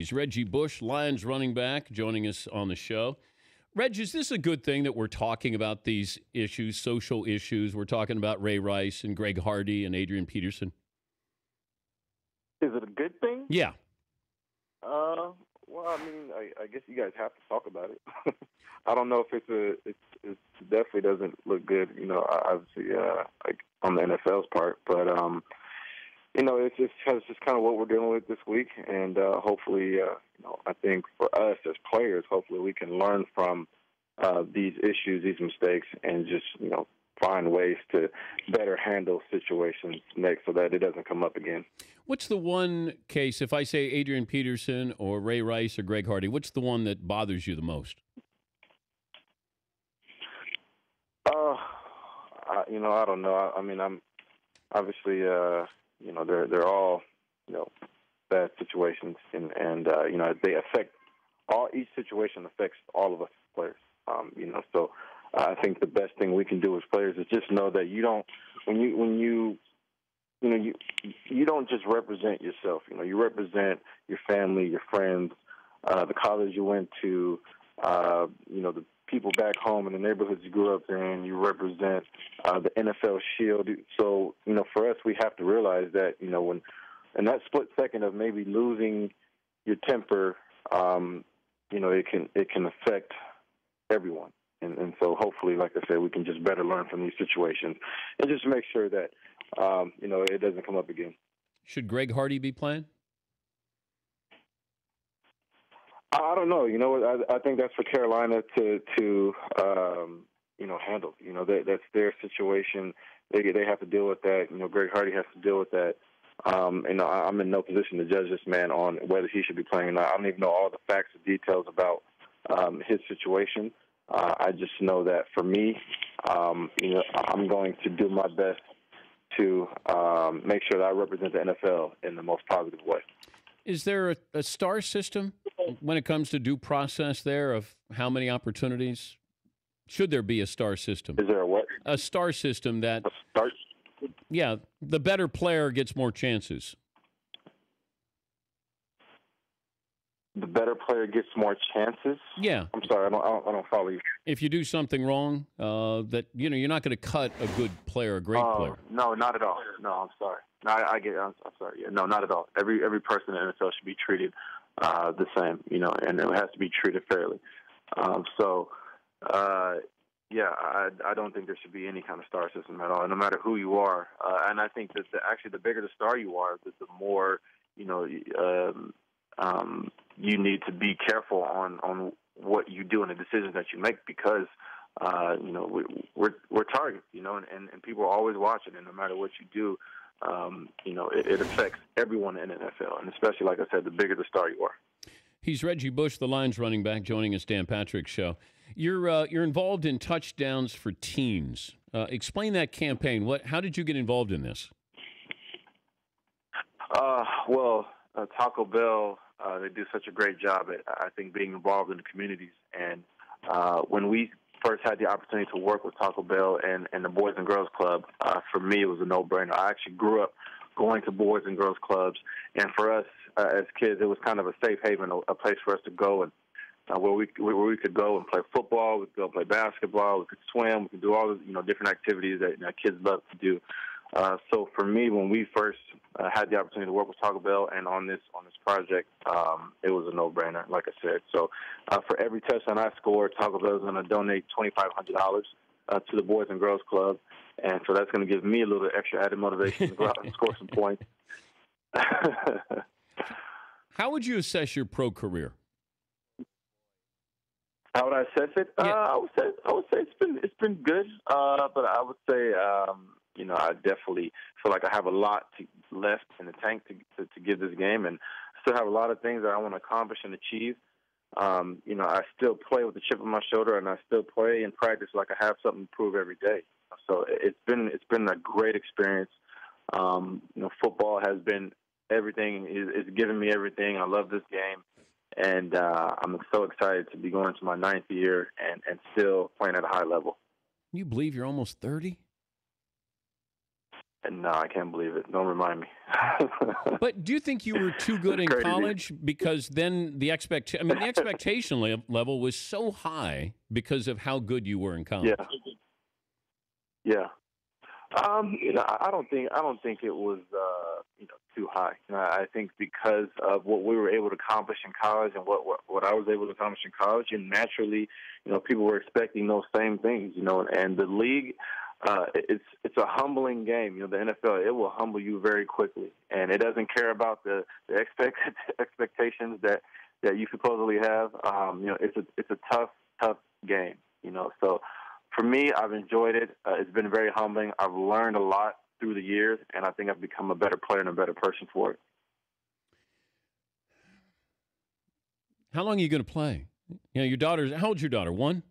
He's Reggie Bush, Lions running back, joining us on the show. Reg, is this a good thing that we're talking about these issues, social issues? We're talking about Ray Rice and Greg Hardy and Adrian Peterson. Is it a good thing? Yeah. Well, I mean, I guess you guys have to talk about it. I don't know if it definitely doesn't look good, obviously, like on the NFL's part, but it's just kind of what we're dealing with this week, and hopefully, I think for us as players, hopefully we can learn from these issues, these mistakes, and just find ways to better handle situations next so that it doesn't come up again. What's the one case, if I say Adrian Peterson or Ray Rice or Greg Hardy, what's the one that bothers you the most? I don't know. I mean, I'm obviously, they're all, bad situations, and they affect each situation affects all of us as players. So I think the best thing we can do as players is just know that you don't, you don't just represent yourself. You represent your family, your friends, the college you went to, the people back home in the neighborhoods you grew up in. You represent the NFL shield. So, for us, we have to realize that, when in that split second of maybe losing your temper, it can affect everyone. And so hopefully, like I said, we can just better learn from these situations and just make sure that, it doesn't come up again. Should Greg Hardy be playing? I don't know. I think that's for Carolina to handle. That's their situation. They have to deal with that. Greg Hardy has to deal with that. I'm in no position to judge this man on whether he should be playing or not. I don't even know all the facts or details about his situation. I just know that for me, I'm going to do my best to make sure that I represent the NFL in the most positive way. Is there a star system when it comes to due process there of how many opportunities? Should there be a star system? Is there a what? A star system that... A star? Yeah, the better player gets more chances. The better player gets more chances? Yeah. I'm sorry, I don't follow you. If you do something wrong, that you're not going to cut a good player, a great player. No, not at all. No, I'm sorry. No, I get it. I'm sorry. Yeah, no, not at all. Every person in the NFL should be treated the same, and it has to be treated fairly. I don't think there should be any kind of star system at all, no matter who you are. And I think that the bigger the star you are, the more you need to be careful on what you do and the decisions that you make because we're targets, and people are always watching, and no matter what you do, it affects everyone in the NFL, and especially, like I said, the bigger the star you are. He's Reggie Bush, the Lions running back, joining us, Dan Patrick's show. You're involved in touchdowns for teens. Explain that campaign. How did you get involved in this? Taco Bell, they do such a great job at, I think, being involved in the communities. And when we first had the opportunity to work with Taco Bell and the Boys and Girls Club, for me, it was a no-brainer. I actually grew up going to Boys and Girls Clubs. And for us as kids, it was kind of a safe haven, a place for us to go and where we could go and play football, we could go play basketball, we could swim, we could do all the different activities that kids love to do. So for me, when we first had the opportunity to work with Taco Bell and on this project, it was a no-brainer, like I said. So for every touchdown I scored, Taco Bell is going to donate $2,500 to the Boys and Girls Club, and so that's going to give me a little extra added motivation to go out and score some points. How would you assess your pro career? How would I assess it? Yeah. I would say it's been good, but I would say I definitely feel like I have a lot left in the tank to give this game, and still have a lot of things that I want to accomplish and achieve. I still play with a chip on my shoulder, and I still play and practice like I have something to prove every day. So it's been a great experience. Football has been everything. It's given me everything. I love this game. And I'm so excited to be going to my 9th year and still playing at a high level. Can you believe you're almost 30? No, I can't believe it. Don't remind me. But do you think you were too good in Crazy. college? Because then the expectation level was so high because of how good you were in college. Yeah. I don't think it was too high. I think because of what we were able to accomplish in college and what I was able to accomplish in college, and naturally, people were expecting those same things. And the league. It's a humbling game. The NFL, it will humble you very quickly, and it doesn't care about the expectations that you supposedly have. It's a tough game. So for me, I've enjoyed it. It's been very humbling. I've learned a lot through the years, and I think I've become a better player and a better person for it. How long are you going to play? Your daughter's. How old's your daughter? 1?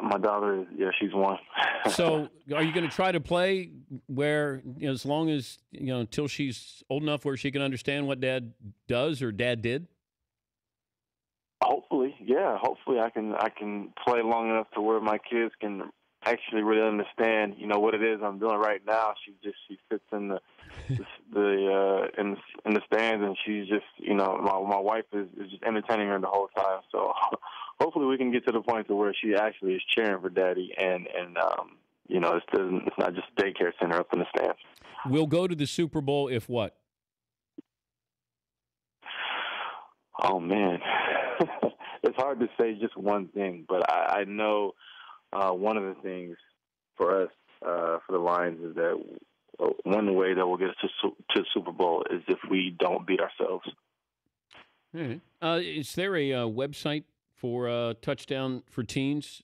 My daughter is, she's 1. So are you going to try to play where, as long as, until she's old enough where she can understand what dad does or dad did? Hopefully, yeah. Hopefully I can play long enough to where my kids can actually really understand, what it is I'm doing right now. She sits in the stands, and she's just, my wife is just entertaining her the whole time. So hopefully we can get to the point to where she actually is cheering for Daddy, and it's not just a daycare center up in the stands. We'll go to the Super Bowl if what? Oh man, it's hard to say just one thing, but I know. One of the things for us, for the Lions, is that one way that will get us to Super Bowl is if we don't beat ourselves. All right. Is there a website for Touchdown for Teens?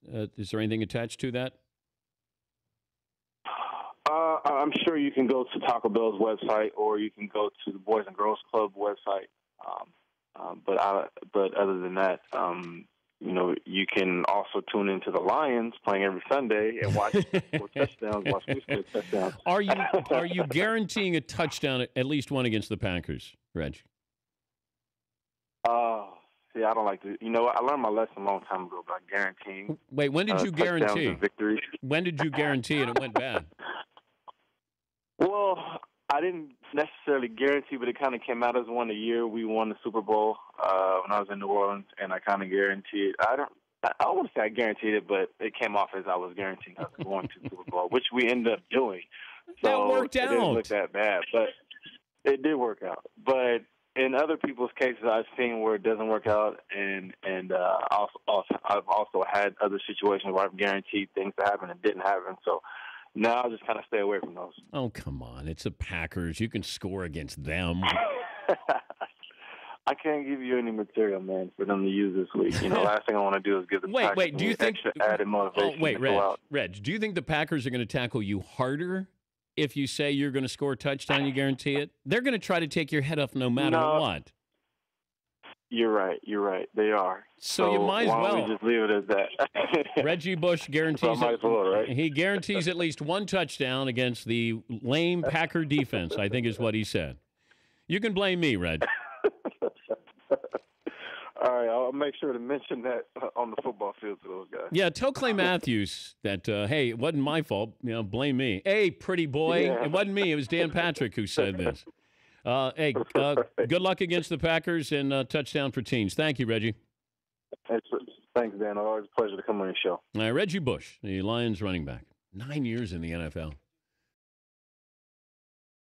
Is there anything attached to that? I'm sure you can go to Taco Bell's website, or you can go to the Boys and Girls Club website. But other than that, you can also tune into the Lions playing every Sunday and watch score touchdowns, watch me score touchdowns. Are you guaranteeing a touchdown, at least one against the Packers, Reg? See, I don't like to. I learned my lesson a long time ago about guaranteeing. Wait, when did you guarantee? Victories. When did you guarantee and it went bad? Well, I didn't necessarily guarantee, but it kind of came out as one. A year we won the Super Bowl when I was in New Orleans, and I kind of guaranteed. I wouldn't say I guaranteed it, but it came off as I was guaranteeing us going to the Super Bowl, which we ended up doing. So that worked out. It didn't look that bad, but it did work out. But in other people's cases, I've seen where it doesn't work out, and I've also had other situations where I've guaranteed things to happen and didn't happen. So. No, I'll just kind of stay away from those. Oh, come on. It's the Packers. You can score against them. I can't give you any material, man, for them to use this week. Last thing I want to do is give the Packers do you think, extra added motivation to go out. Reg, do you think the Packers are going to tackle you harder if you say you're going to score a touchdown, you guarantee it? They're going to try to take your head off no matter what. You're right. They are. So you might as well. Why don't we just leave it as that? Reggie Bush guarantees right? He guarantees at least one touchdown against the lame Packer defense, I think is what he said. You can blame me, Reg. All right, I'll make sure to mention that on the football field to those guys. Yeah, tell Clay Matthews that, hey, it wasn't my fault. Blame me. Hey, pretty boy. Yeah. It wasn't me. It was Dan Patrick who said this. Hey, good luck against the Packers and touchdown for teens. Thank you, Reggie. Thanks, Dan. Always a pleasure to come on your show. Reggie Bush, the Lions running back. 9 years in the NFL.